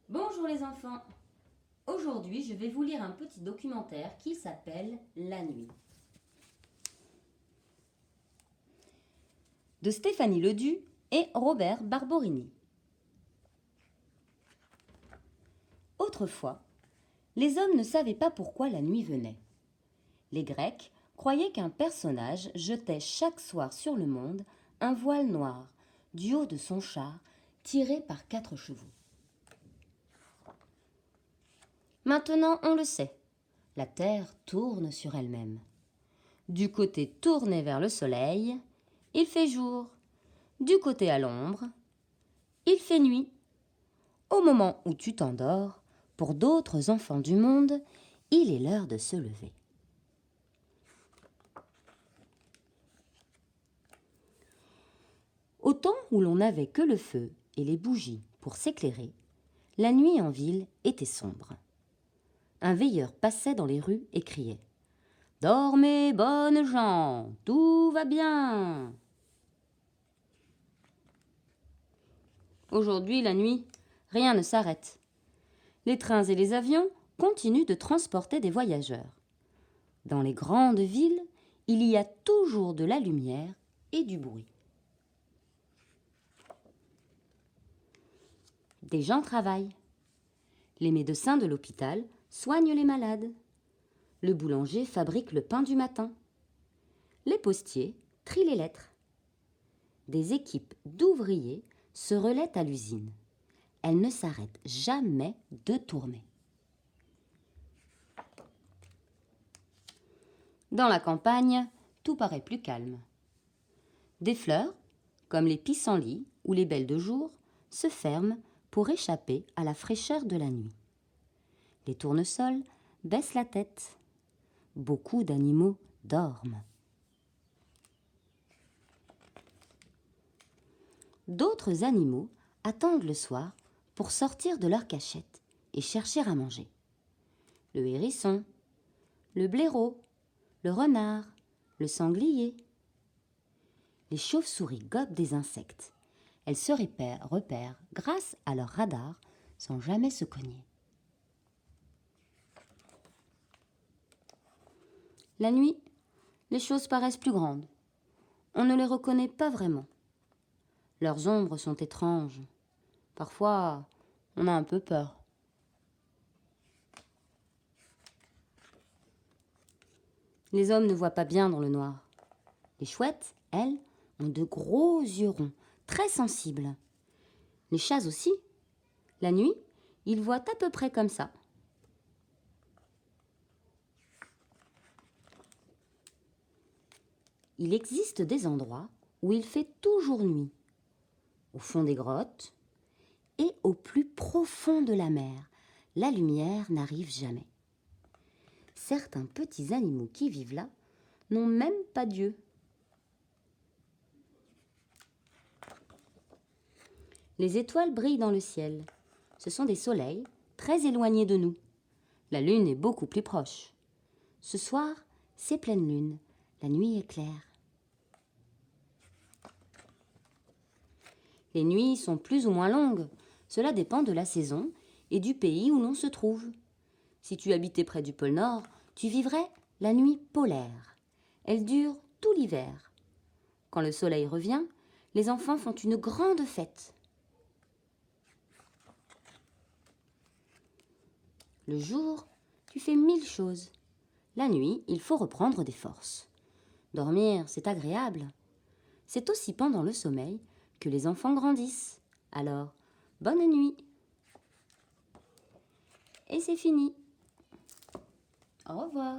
Bonjour les enfants. Aujourd'hui, je vais vous lire un petit documentaire qui s'appelle La nuit. De Stéphanie Ledu et Robert Barborini. Autrefois, les hommes ne savaient pas pourquoi la nuit venait. Les Grecs croyaient qu'un personnage jetait chaque soir sur le monde un voile noir du haut de son char tiré par 4 chevaux. Maintenant, on le sait, la Terre tourne sur elle-même. Du côté tourné vers le soleil, il fait jour. Du côté à l'ombre, il fait nuit. Au moment où tu t'endors, pour d'autres enfants du monde, il est l'heure de se lever. Au temps où l'on n'avait que le feu et les bougies pour s'éclairer, la nuit en ville était sombre. Un veilleur passait dans les rues et criait « Dormez, bonnes gens, tout va bien !» Aujourd'hui, la nuit, rien ne s'arrête. Les trains et les avions continuent de transporter des voyageurs. Dans les grandes villes, il y a toujours de la lumière et du bruit. Des gens travaillent. Les médecins de l'hôpital soignent les malades. Le boulanger fabrique le pain du matin. Les postiers trient les lettres. Des équipes d'ouvriers se relaient à l'usine. Elles ne s'arrêtent jamais de tourner. Dans la campagne, tout paraît plus calme. Des fleurs, comme les pissenlits ou les belles de jour, se ferment pour échapper à la fraîcheur de la nuit. Les tournesols baissent la tête. Beaucoup d'animaux dorment. D'autres animaux attendent le soir pour sortir de leur cachette et chercher à manger. Le hérisson, le blaireau, le renard, le sanglier. Les chauves-souris gobent des insectes. Elles se repèrent grâce à leur radar sans jamais se cogner. La nuit, les choses paraissent plus grandes. On ne les reconnaît pas vraiment. Leurs ombres sont étranges. Parfois, on a un peu peur. Les hommes ne voient pas bien dans le noir. Les chouettes, elles, ont de gros yeux ronds, très sensibles. Les chats aussi. La nuit, ils voient à peu près comme ça. Il existe des endroits où il fait toujours nuit. Au fond des grottes et au plus profond de la mer, la lumière n'arrive jamais. Certains petits animaux qui vivent là n'ont même pas d'yeux. Les étoiles brillent dans le ciel. Ce sont des soleils très éloignés de nous. La lune est beaucoup plus proche. Ce soir, c'est pleine lune. La nuit est claire. Les nuits sont plus ou moins longues. Cela dépend de la saison et du pays où l'on se trouve. Si tu habitais près du pôle Nord, tu vivrais la nuit polaire. Elle dure tout l'hiver. Quand le soleil revient, les enfants font une grande fête. Le jour, tu fais 1000 choses. La nuit, il faut reprendre des forces. Dormir, c'est agréable. C'est aussi pendant le sommeil que les enfants grandissent. Alors, bonne nuit. Et c'est fini. Au revoir.